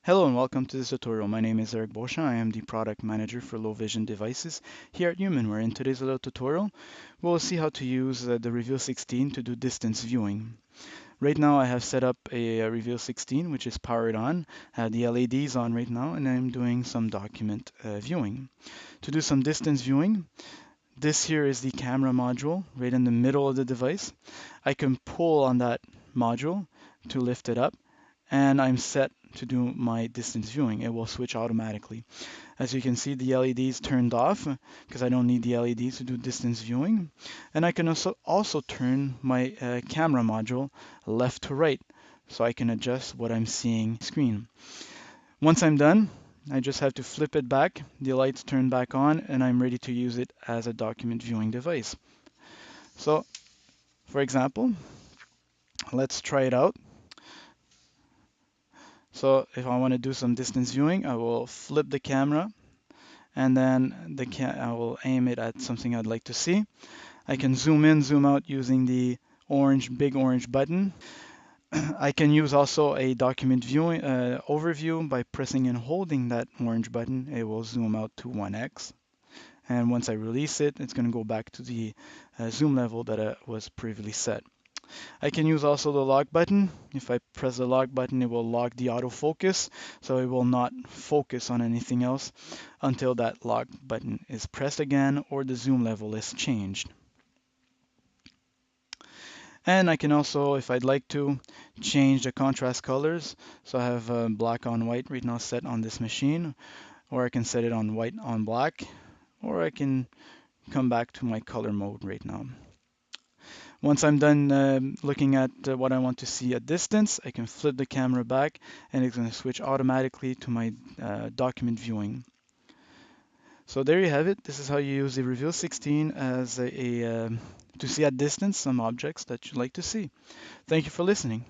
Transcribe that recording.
Hello and welcome to this tutorial. My name is Eric Bosha. I am the product manager for low vision devices here at Humanware. In today's little tutorial, we'll see how to use the Reveal16 to do distance viewing. Right now I have set up a Reveal16 which is powered on. I have the LEDs on right now and I'm doing some document viewing. To do some distance viewing, this here is the camera module right in the middle of the device. I can pull on that module to lift it up and I'm set to do my distance viewing. It will switch automatically. As you can see, the LEDs turned off because I don't need the LEDs to do distance viewing. And I can also turn my camera module left to right so I can adjust what I'm seeing on the screen. Once I'm done, I just have to flip it back, the lights turn back on, and I'm ready to use it as a document viewing device. So, for example, let's try it out. So if I want to do some distance viewing, I will flip the camera and then I will aim it at something I'd like to see. I can zoom in, zoom out using the big orange button. I can use also a document viewing overview by pressing and holding that orange button. It will zoom out to 1x. And once I release it, it's going to go back to the zoom level that was previously set. I can use also the lock button. If I press the lock button, it will lock the autofocus, so it will not focus on anything else until that lock button is pressed again or the zoom level is changed. And I can also, if I'd like to, change the contrast colors. So I have black on white right now set on this machine, or I can set it on white on black, or I can come back to my color mode right now. Once I'm done looking at what I want to see at distance, I can flip the camera back and it's going to switch automatically to my document viewing. So there you have it. This is how you use the Reveal16 as to see at distance some objects that you'd like to see. Thank you for listening.